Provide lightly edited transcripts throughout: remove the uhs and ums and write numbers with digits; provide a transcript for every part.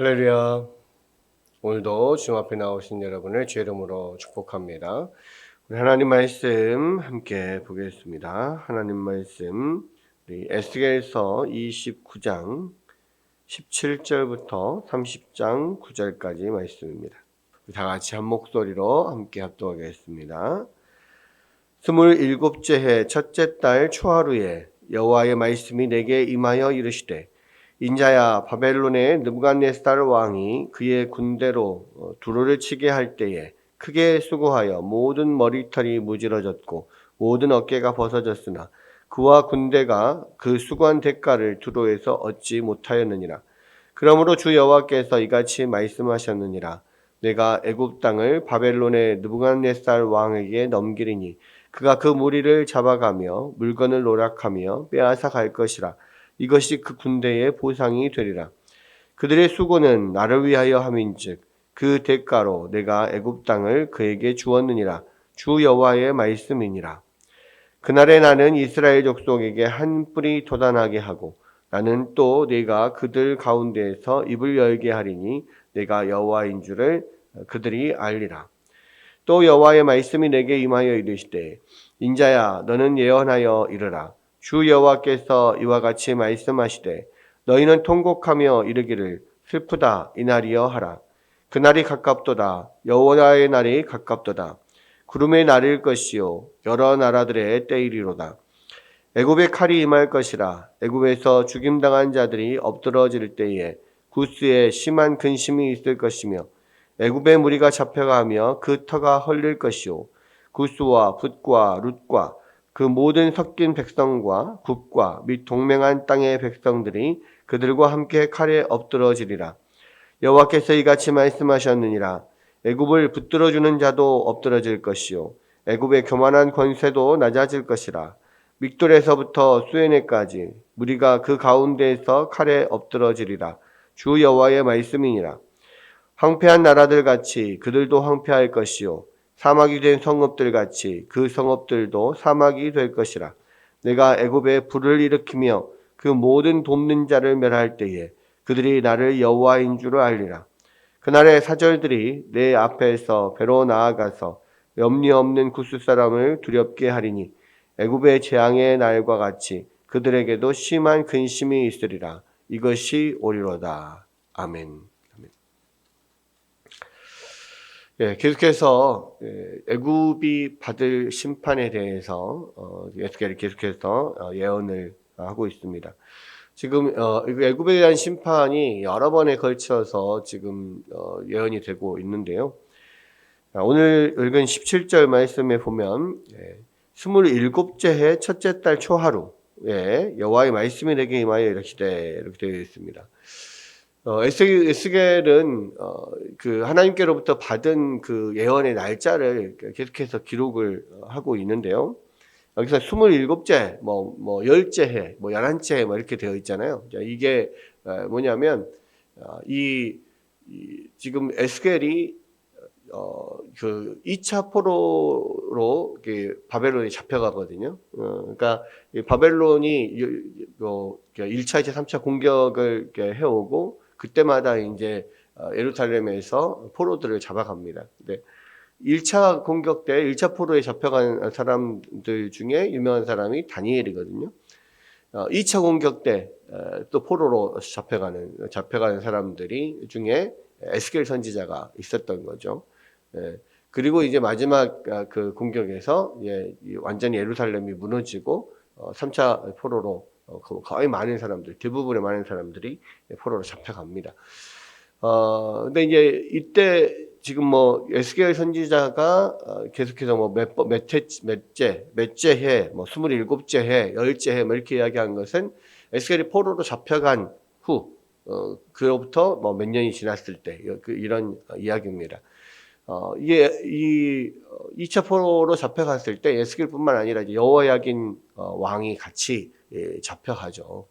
할렐루야. 오늘도 주님 앞에 나오신 여러분을 주의 이름으로 축복합니다. 우리 하나님 말씀 함께 보겠습니다. 하나님 말씀 우리 에스겔서 29장 17절부터 30장 9절까지 말씀입니다. 다 같이 한 목소리로 함께 합독하겠습니다. 27째 해 첫째 달 초하루에 여호와의 말씀이 내게 임하여 이르시되 인자야, 바벨론의 느부갓네살 왕이 그의 군대로 두루를 치게 할 때에 크게 수고하여 모든 머리털이 무질어졌고 모든 어깨가 벗어졌으나 그와 군대가 그 수고한 대가를 두로에서 얻지 못하였느니라. 그러므로 주 여호와께서 이같이 말씀하셨느니라. 내가 애굽 땅을 바벨론의 느부갓네살 왕에게 넘기리니 그가 그 무리를 잡아가며 물건을 노락하며 빼앗아 갈 것이라. 이것이 그 군대의 보상이 되리라. 그들의 수고는 나를 위하여 함인즉 그 대가로 내가 애굽 땅을 그에게 주었느니라. 주 여호와의 말씀이니라. 그날에 나는 이스라엘 족속에게 한 뿔이 돋아나게 하고 나는 또 내가 그들 가운데에서 입을 열게 하리니 내가 여호와인 줄을 그들이 알리라. 또 여호와의 말씀이 내게 임하여 이르시되 인자야 너는 예언하여 이르라. 주 여호와께서 이와 같이 말씀하시되 너희는 통곡하며 이르기를 슬프다 이날이여 하라. 그날이 가깝도다. 여호와의 날이 가깝도다. 구름의 날일 것이요 여러 나라들의 때이리로다. 애굽의 칼이 임할 것이라. 애굽에서 죽임당한 자들이 엎드러질 때에 구스에 심한 근심이 있을 것이며 애굽의 무리가 잡혀가며 그 터가 헐릴 것이요 구스와 붓과 룻과 그 모든 섞인 백성과 국과 및 동맹한 땅의 백성들이 그들과 함께 칼에 엎드러지리라. 여호와께서 이같이 말씀하셨느니라. 애굽을 붙들어주는 자도 엎드러질 것이요 애굽의 교만한 권세도 낮아질 것이라. 믹돌에서부터 수에네까지 무리가 그 가운데에서 칼에 엎드러지리라. 주 여호와의 말씀이니라. 황폐한 나라들 같이 그들도 황폐할 것이요 사막이 된 성읍들 같이 그 성읍들도 사막이 될 것이라. 내가 애굽에 불을 일으키며 그 모든 돕는 자를 멸할 때에 그들이 나를 여호와인 줄을 알리라. 그날의 사절들이 내 앞에서 배로 나아가서 염려 없는 구스 사람을 두렵게 하리니 애굽의 재앙의 날과 같이 그들에게도 심한 근심이 있으리라. 이것이 오리로다. 아멘. 계속해서 애굽이 받을 심판에 대해서 에스겔이 계속해서 예언을 하고 있습니다. 지금 애굽에 대한 심판이 여러 번에 걸쳐서 지금 예언이 되고 있는데요. 오늘 읽은 17절 말씀에 보면 27째 해 첫째 달 초하루에 여호와의 말씀이 내게 임하여 이르시되 이렇게 되어 있습니다. 에스겔은 그 하나님께로부터 받은 그 예언의 날짜를 계속해서 기록을 하고 있는데요. 여기서 27째, 10째 해, 11째 해, 이렇게 되어 있잖아요. 이게 뭐냐면, 지금 에스겔이 그 2차 포로로 바벨론이 잡혀가거든요. 그러니까 바벨론이 1차, 2차, 3차 공격을 해오고 그때마다 이제 예루살렘에서 포로들을 잡아갑니다. 근데 1차 공격 때 1차 포로에 잡혀간 사람들 중에 유명한 사람이 다니엘이거든요. 2차 공격 때 또 포로로 잡혀가는 사람들이 중에 에스겔 선지자가 있었던 거죠. 그리고 이제 마지막 그 공격에서 완전히 예루살렘이 무너지고 3차 포로로 거의 많은 사람들, 대부분의 많은 사람들이 포로로 잡혀갑니다. 근데 이제 이때 지금 에스겔 선지자가 계속해서 몇째 해, 27째 해, 10째 해, 이렇게 이야기한 것은 에스겔이 포로로 잡혀간 후, 그로부터 몇 년이 지났을 때, 이런 이야기입니다. 이게 2차 포로로 잡혀갔을 때 에스겔뿐만 아니라 이제 여호야긴 왕이 같이 잡혀가죠.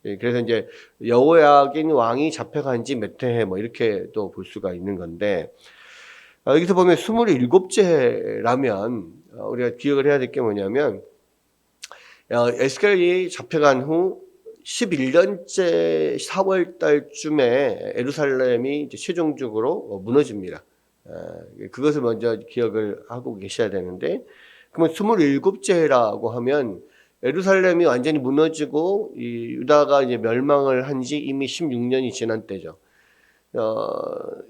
그래서 이제 여호야긴 왕이 잡혀간 지 몇 해 이렇게 또 볼 수가 있는 건데, 여기서 보면 27째라면 우리가 기억을 해야 될 게 뭐냐면 에스겔이 잡혀간 후 11년째 4월 달쯤에 예루살렘이 이제 최종적으로 무너집니다. 그것을 먼저 기억을 하고 계셔야 되는데, 그러면 27째라고 하면 예루살렘이 완전히 무너지고 이 유다가 이제 멸망을 한 지 이미 16년이 지난 때죠.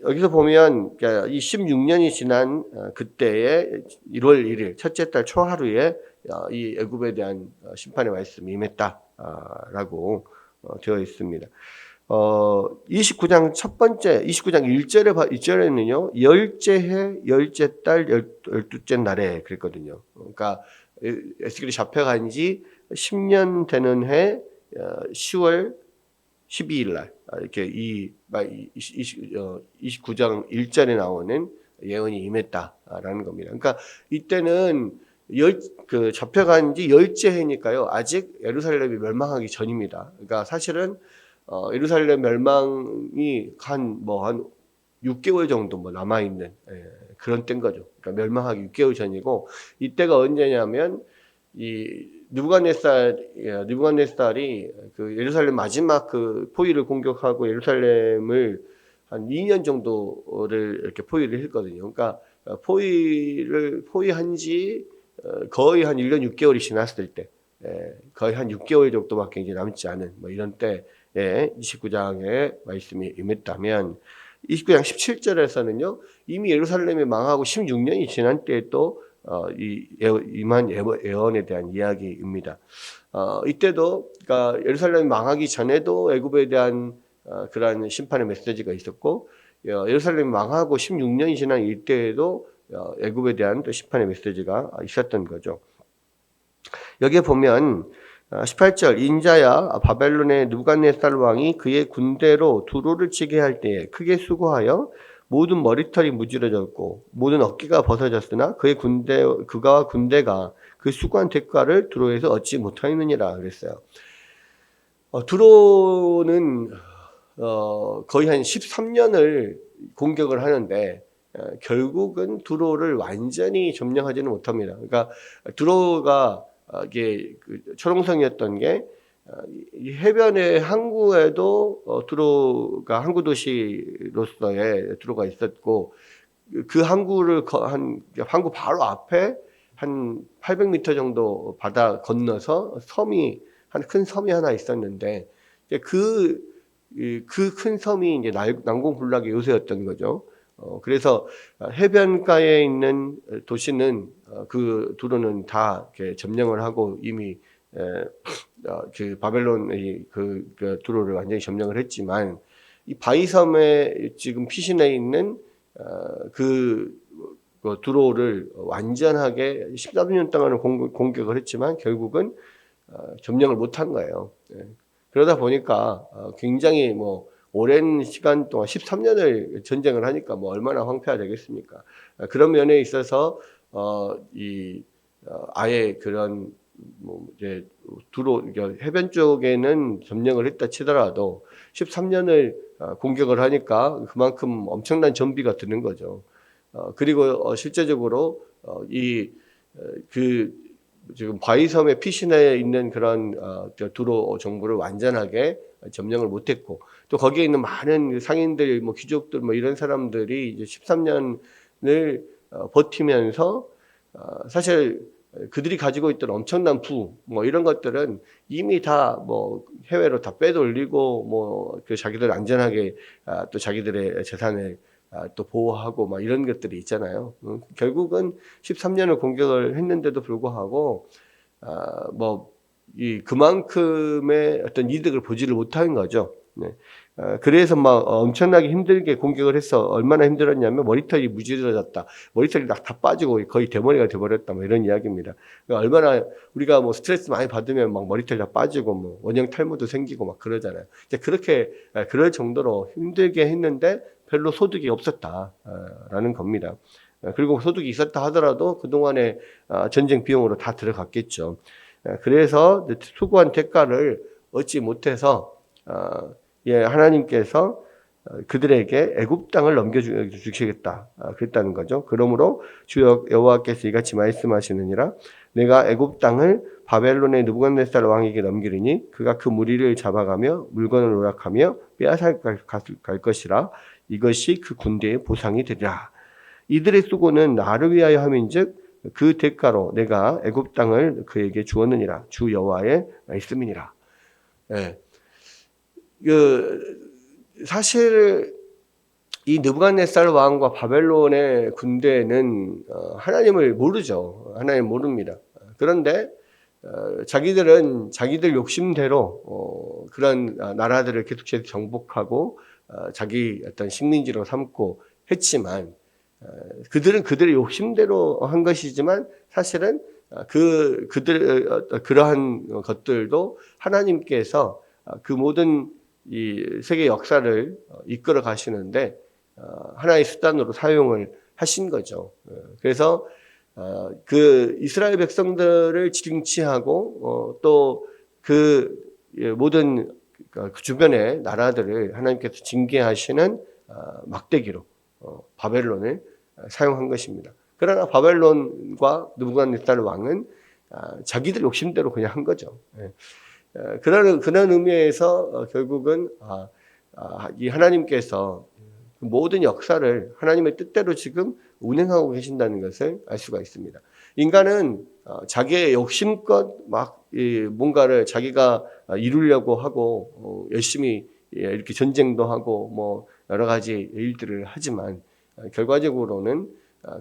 여기서 보면 이 16년이 지난 그때에 1월 1일 첫째 달 초하루에 이 애굽에 대한 심판의 말씀이 임했다라고 되어 있습니다. 29장 첫 번째 29장 1절에는요 열째 해 열째 달 12째 날에 그랬거든요. 그러니까 에스겔이 잡혀간 지 10년 되는 해 10월 12일 날 이렇게 29장 1절에 나오는 예언이 임했다라는 겁니다. 그러니까 이때는 잡혀간 지 열째 해니까요. 아직 예루살렘이 멸망하기 전입니다. 그러니까 사실은 예루살렘 멸망이 한 6개월 정도 남아 있는 그런 때인 거죠. 그러니까 멸망하기 6개월 전이고, 이때가 언제냐면 이 느부갓네살이 그 예루살렘 마지막 그 포위를 공격하고 예루살렘을 한 2년 정도를 이렇게 포위를 했거든요. 그러니까 포위한 지 거의 한 1년 6개월이 지났을 때, 거의 한 6개월 정도밖에 이제 남지 않은 이런 때에 29장의 말씀이 임했다면, 29장 17절에서는요 이미 예루살렘이 망하고 16년이 지난 때에 또 임한 예언에 대한 이야기입니다. 이때도 그러니까 예루살렘이 망하기 전에도 애굽에 대한 그러한 심판의 메시지가 있었고, 예루살렘이 망하고 16년이 지난 이때에도 애굽에 대한 또 심판의 메시지가 있었던 거죠. 여기에 보면 18절 인자야 바벨론의 느부갓네살 왕이 그의 군대로 두로를 치게 할 때에 크게 수고하여 모든 머리털이 무찌러졌고 모든 어깨가 벗어졌으나 그가 군대가 그 수고한 대가를 두로에서 얻지 못하였느니라 그랬어요. 두로는 거의 한 13년을 공격을 하는데 결국은 두로를 완전히 점령하지는 못합니다. 그러니까 두로가 이게 초롱성이었던 게 이 해변의 항구에도 두로가 항구 도시로서의 두로가 있었고, 그 항구 바로 앞에 한 800m 정도 바다 건너서 큰 섬이 하나 있었는데, 그 큰 섬이 이제 난공불락의 요새였던 거죠. 그래서 해변가에 있는 도시는 그 두로는 다 이렇게 점령을 하고 이미 그 바벨론의 그 두로를 완전히 점령을 했지만, 이 바위섬에 지금 피신해 있는 그 두로를 완전하게 13년 동안 공격을 했지만 결국은 점령을 못한 거예요. 그러다 보니까 굉장히 오랜 시간 동안 13년을 전쟁을 하니까 얼마나 황폐화 되겠습니까? 그런 면에 있어서 아예 그런 이제 두로 해변 쪽에는 점령을 했다 치더라도 13년을 공격을 하니까 그만큼 엄청난 전비가 드는 거죠. 그리고 실제적으로 지금 바위섬에 피신해 있는 그런 두로 정부를 완전하게 점령을 못했고, 또 거기에 있는 많은 상인들, 귀족들 이런 사람들이 이제 13년을 버티면서 사실 그들이 가지고 있던 엄청난 부 이런 것들은 이미 다 해외로 다 빼돌리고 자기들 안전하게 또 자기들의 재산을 또 보호하고 이런 것들이 있잖아요. 결국은 13년을 공격을 했는데도 불구하고 그만큼의 어떤 이득을 보지를 못한 거죠. 네. 그래서 엄청나게 힘들게 공격을 해서 얼마나 힘들었냐면 머리털이 무찌러졌다, 머리털이 다 빠지고 거의 대머리가 돼버렸다, 이런 이야기입니다. 그러니까 얼마나 우리가 스트레스 많이 받으면 머리털이 다 빠지고 원형 탈모도 생기고 그러잖아요. 이제 그럴 정도로 힘들게 했는데 별로 소득이 없었다라는 겁니다. 그리고 소득이 있었다 하더라도 그동안의 전쟁 비용으로 다 들어갔겠죠. 그래서 수고한 대가를 얻지 못해서 하나님께서 그들에게 애굽 땅을 넘겨주시겠다 그랬다는 거죠. 그러므로 주 여호와께서 이같이 말씀하시느니라, 내가 애굽 땅을 바벨론의 느부갓네살 왕에게 넘기리니 그가 그 무리를 잡아가며 물건을 노략하며 빼앗아 갈 것이라. 이것이 그 군대의 보상이 되리라. 이들의 수고는 나를 위하여 함인즉 그 대가로 내가 애굽 땅을 그에게 주었느니라. 주 여호와의 말씀이니라. 예. 사실 이 느부갓네살 왕과 바벨론의 군대는 하나님을 모르죠. 하나님 모릅니다. 그런데 자기들은 자기들 욕심대로 그런 나라들을 계속해서 정복하고 자기 어떤 식민지로 삼고 했지만, 그들은 그들의 욕심대로 한 것이지만 사실은 그러한 것들도 하나님께서 그 모든 이 세계 역사를 이끌어 가시는데 하나의 수단으로 사용을 하신 거죠. 그래서 그 이스라엘 백성들을 징치하고 또 그 모든 그 주변의 나라들을 하나님께서 징계하시는 막대기로 바벨론을 사용한 것입니다. 그러나 바벨론과 느부갓네살 왕은 자기들 욕심대로 그냥 한 거죠. 그런 의미에서 결국은 이 하나님께서 모든 역사를 하나님의 뜻대로 지금 운행하고 계신다는 것을 알 수가 있습니다. 인간은 자기의 욕심껏 막 뭔가를 자기가 이루려고 하고 열심히 이렇게 전쟁도 하고 뭐 여러 가지 일들을 하지만 결과적으로는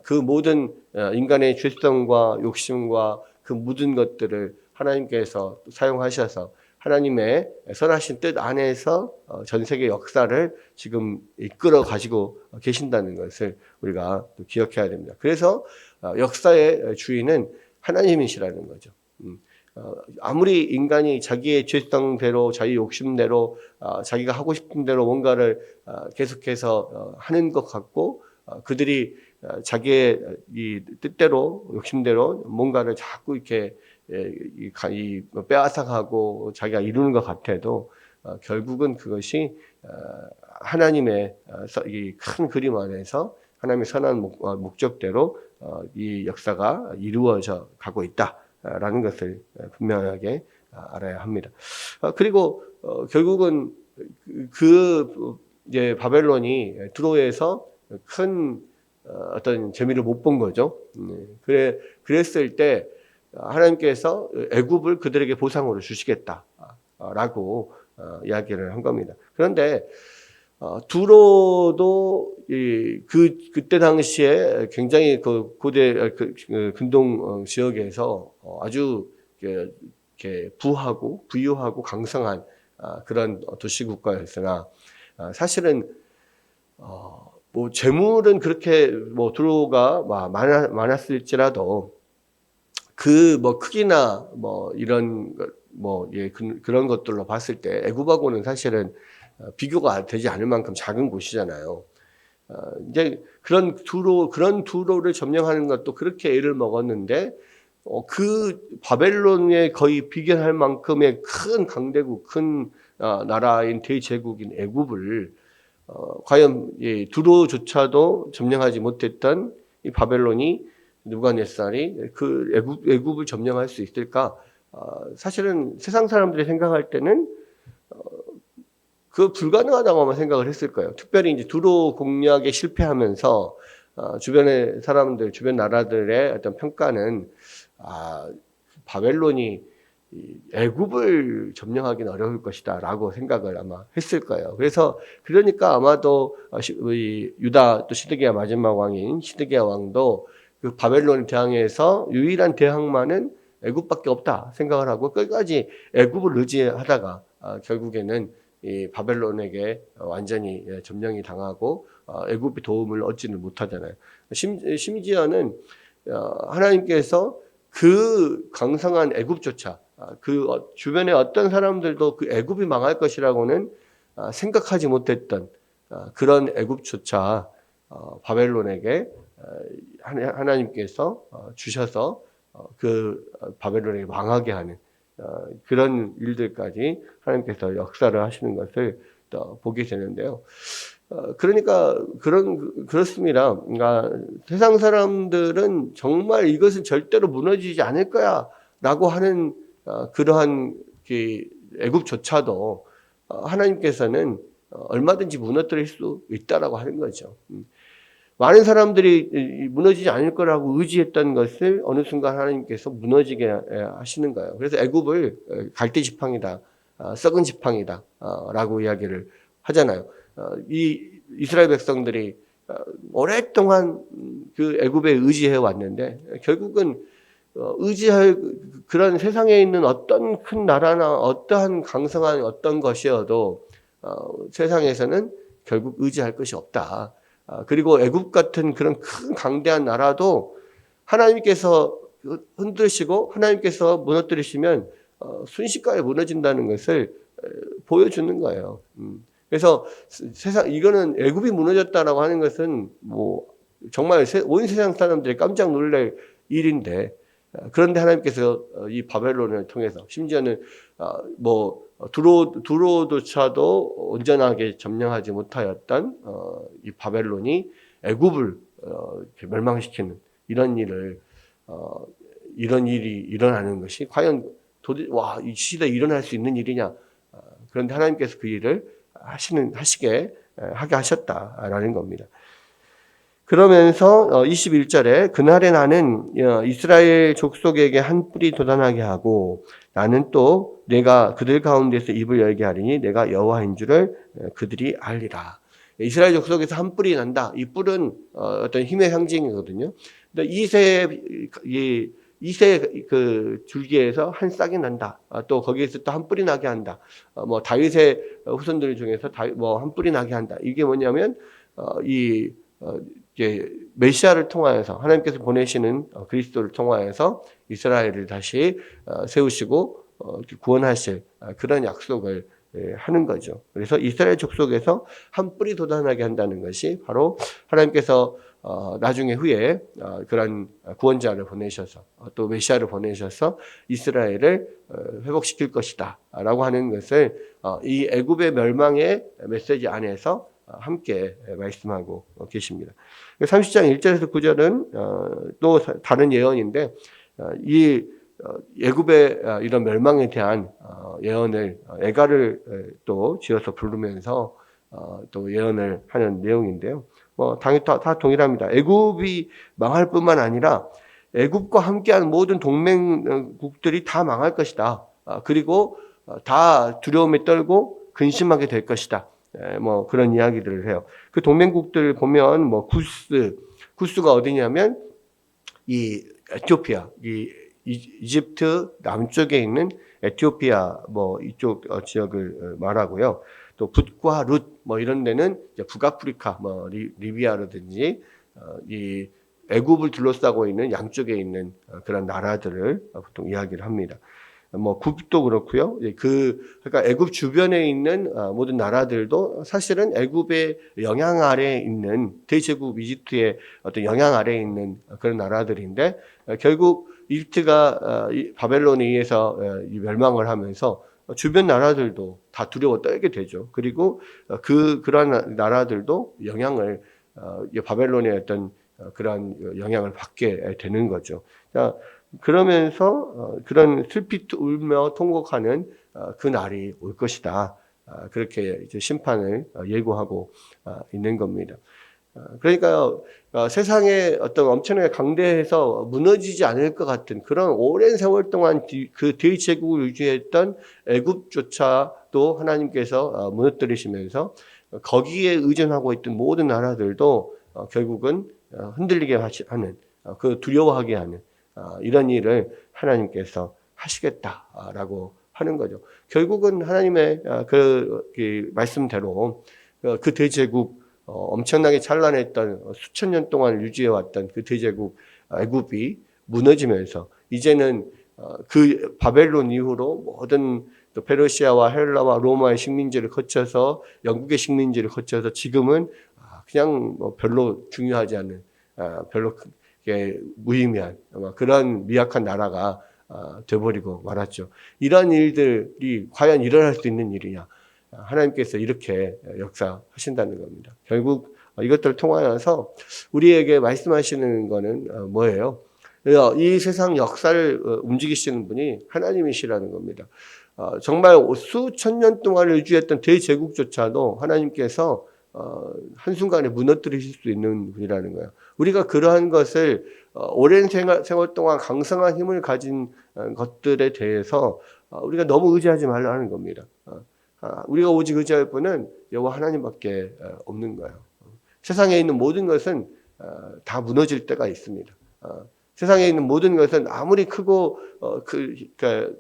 그 모든 인간의 죄성과 욕심과 그 모든 것들을 하나님께서 사용하셔서 하나님의 선하신 뜻 안에서 전 세계 역사를 지금 이끌어 가지고 계신다는 것을 우리가 또 기억해야 됩니다. 그래서 역사의 주인은 하나님이시라는 거죠. 아무리 인간이 자기의 죄성대로 자기 욕심대로 자기가 하고 싶은 대로 뭔가를 계속해서 하는 것 같고 그들이 자기의 이 뜻대로 욕심대로 뭔가를 자꾸 이렇게 빼앗아가고 자기가 이루는 것 같아도 결국은 그것이 하나님의 이 큰 그림 안에서 하나님의 선한 목적대로 이 역사가 이루어져 가고 있다라는 것을 분명하게 알아야 합니다. 그리고 결국은 이제 바벨론이 두로에서 큰 어떤 재미를 못 본 거죠. 그랬을 때 하나님께서 애굽을 그들에게 보상으로 주시겠다라고 이야기를 한 겁니다. 그런데 두로도 그때 당시에 굉장히 그 고대 근동 지역에서 아주 이렇게 부유하고 강성한 그런 도시 국가였으나 사실은 뭐 재물은 그렇게 뭐 두로가 많았을지라도 그 뭐 크기나 뭐 이런 그런 것들로 봤을 때 애굽하고는 사실은 비교가 되지 않을 만큼 작은 곳이잖아요. 이제 그런 두로를 점령하는 것도 그렇게 애를 먹었는데 그 바벨론에 거의 비견할 만큼의 큰 강대국, 큰 나라인 대제국인 애굽을 과연 두로조차도 점령하지 못했던 이 바벨론이 느부갓네살이 그 애굽을 점령할 수 있을까? 사실은 세상 사람들이 생각할 때는 그 불가능하다고만 생각을 했을 거예요. 특별히 이제 두로 공략에 실패하면서 주변의 사람들, 주변 나라들의 어떤 평가는 바벨론이 애굽을 점령하기는 어려울 것이다라고 생각을 아마 했을 거예요. 그러니까 아마도 유다 또 시드기야 마지막 왕인 시드기야 왕도 그 바벨론을 대항해서 유일한 대항만은 애굽밖에 없다 생각을 하고 끝까지 애굽을 의지하다가 결국에는 이 바벨론에게 완전히 점령이 당하고 애굽이 도움을 얻지는 못하잖아요. 심지어는 하나님께서 그 강성한 애굽조차 그 주변의 어떤 사람들도 그 애굽이 망할 것이라고는 생각하지 못했던 그런 애굽조차 바벨론에게 하나님께서 주셔서 그 바벨론에게 망하게 하는 그런 일들까지 하나님께서 역사를 하시는 것을 또 보게 되는데요. 그러니까 그렇습니다. 그러니까 세상 사람들은 정말 이것은 절대로 무너지지 않을 거야 라고 하는 그러한 애굽조차도 하나님께서는 얼마든지 무너뜨릴 수 있다라고 하는 거죠. 많은 사람들이 무너지지 않을 거라고 의지했던 것을 어느 순간 하나님께서 무너지게 하시는 거예요. 그래서 애굽을 갈대 지팡이다, 썩은 지팡이다 라고 이야기를 하잖아요. 이 이스라엘 백성들이 오랫동안 그 애굽에 의지해 왔는데 결국은 의지할 그런 세상에 있는 어떤 큰 나라나 어떠한 강성한 어떤 것이어도 세상에서는 결국 의지할 것이 없다. 그리고 애굽 같은 그런 큰 강대한 나라도 하나님께서 흔드시고 하나님께서 무너뜨리시면 순식간에 무너진다는 것을 보여주는 거예요. 그래서 이거는 애굽이 무너졌다라고 하는 것은 뭐 정말 온 세상 사람들이 깜짝 놀랄 일인데, 그런데 하나님께서 이 바벨론을 통해서 심지어는 두로조차도 온전하게 점령하지 못하였던 이 바벨론이 애굽을 멸망시키는 이런 일이 일어나는 것이 과연 이 시대에 일어날 수 있는 일이냐? 그런데 하나님께서 그 일을 하게 하셨다라는 겁니다. 그러면서 21절에 그날에 나는 이스라엘 족속에게 한 뿔이 돋아나게 하고 나는 또 내가 그들 가운데서 입을 열게 하리니 내가 여호와인 줄을 그들이 알리라. 이스라엘 족속에서 한 뿔이 난다. 이 뿔은 어떤 힘의 상징이거든요. 근데 이세 그 줄기에서 한 싹이 난다. 또 거기에서 또 한 뿔이 나게 한다. 다윗의 후손들 중에서 한 뿔이 나게 한다. 이게 뭐냐면 메시아를 통하여서 하나님께서 보내시는 그리스도를 통하여서 이스라엘을 다시 세우시고 구원하실 그런 약속을 하는 거죠. 그래서 이스라엘 족속에서 한 뿔이 돋아나게 한다는 것이 바로 하나님께서 나중에 후에 그런 구원자를 보내셔서 또 메시아를 보내셔서 이스라엘을 회복시킬 것이다 라고 하는 것을 이 애굽의 멸망의 메시지 안에서 함께 말씀하고 계십니다. 30장 1절에서 9절은 또 다른 예언인데 이 애굽의 이런 멸망에 대한 예언을 애가를 또 지어서 부르면서 또 예언을 하는 내용인데요. 당연히 다 동일합니다. 애굽이 망할 뿐만 아니라 애굽과 함께한 모든 동맹국들이 다 망할 것이다. 그리고 다 두려움에 떨고 근심하게 될 것이다. 그런 이야기들을 해요. 그 동맹국들 보면 구스가 어디냐면 이 에티오피아, 이집트 남쪽에 있는 에티오피아 이쪽 지역을 말하고요. 또 붓과 룻 이런 데는 북아프리카 리비아라든지 이 애굽을 둘러싸고 있는 양쪽에 있는 그런 나라들을 보통 이야기를 합니다. 굽도 그렇고요. 그러니까 애굽 주변에 있는 모든 나라들도 사실은 애굽의 영향 아래에 있는 대제국 이집트의 어떤 영향 아래에 있는 그런 나라들인데 결국 이집트가 바벨론에 의해서 멸망을 하면서 주변 나라들도 다 두려워 떨게 되죠. 그리고 그러한 나라들도 영향을 바벨론의 어떤 그러한 영향을 받게 되는 거죠. 그러면서 그런 슬피 울며 통곡하는 그 날이 올 것이다. 그렇게 이제 심판을 예고하고 있는 겁니다. 그러니까요, 세상에 어떤 엄청나게 강대해서 무너지지 않을 것 같은 그런 오랜 세월 동안 그 대제국을 유지했던 애굽조차도 하나님께서 무너뜨리시면서 거기에 의존하고 있던 모든 나라들도 결국은 흔들리게 하는, 두려워하게 하는 이런 일을 하나님께서 하시겠다라고 하는 거죠. 결국은 하나님의 그 말씀대로 그 대제국 엄청나게 찬란했던 수천 년 동안 유지해왔던 그 대제국 애굽이 무너지면서 이제는 그 바벨론 이후로 모든 또 페르시아와 헬라와 로마의 식민지를 거쳐서 영국의 식민지를 거쳐서 지금은 그냥 별로 중요하지 않은 별로 무의미한 그런 미약한 나라가 되어버리고 말았죠. 이런 일들이 과연 일어날 수 있는 일이냐? 하나님께서 이렇게 역사하신다는 겁니다. 결국 이것들을 통하여서 우리에게 말씀하시는 거는 뭐예요? 그래서 이 세상 역사를 움직이시는 분이 하나님이시라는 겁니다. 정말 수천 년 동안 유지했던 대제국조차도 하나님께서 한순간에 무너뜨리실 수 있는 분이라는 거예요. 우리가 그러한 것을 오랜 세월 동안 강성한 힘을 가진 것들에 대해서 우리가 너무 의지하지 말라는 겁니다. 우리가 오직 의지할 분은 여호와 하나님밖에 없는 거예요. 세상에 있는 모든 것은 다 무너질 때가 있습니다. 세상에 있는 모든 것은 아무리 크고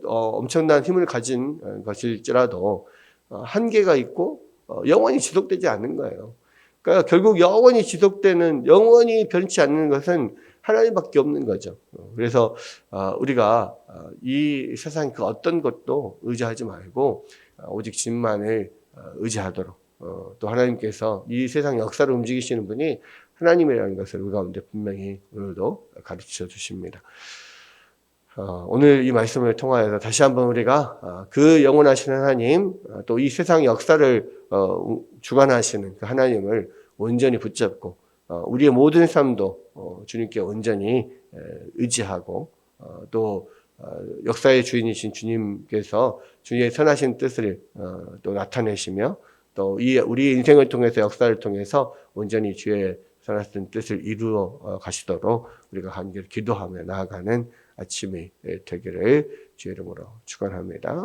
엄청난 힘을 가진 것일지라도 한계가 있고 영원히 지속되지 않는 거예요. 그러니까 결국 영원히 지속되는, 영원히 변치 않는 것은 하나님밖에 없는 거죠. 그래서 우리가 이 세상 그 어떤 것도 의지하지 말고 오직 주님만을 의지하도록, 또 하나님께서 이 세상 역사를 움직이시는 분이 하나님이라는 것을 우리 가운데 분명히 오늘도 가르쳐 주십니다. 오늘 이 말씀을 통하여서 다시 한번 우리가 그 영원하신 하나님, 또 이 세상 역사를 주관하시는 그 하나님을 온전히 붙잡고 우리의 모든 삶도 주님께 온전히 의지하고 또 역사의 주인이신 주님께서 주님의 선하신 뜻을 또 나타내시며 또 우리 인생을 통해서 역사를 통해서 온전히 주의 선하신 뜻을 이루어 가시도록 우리가 간절히 기도하며 나아가는 아침이 되기를 주의 이름으로 축원합니다.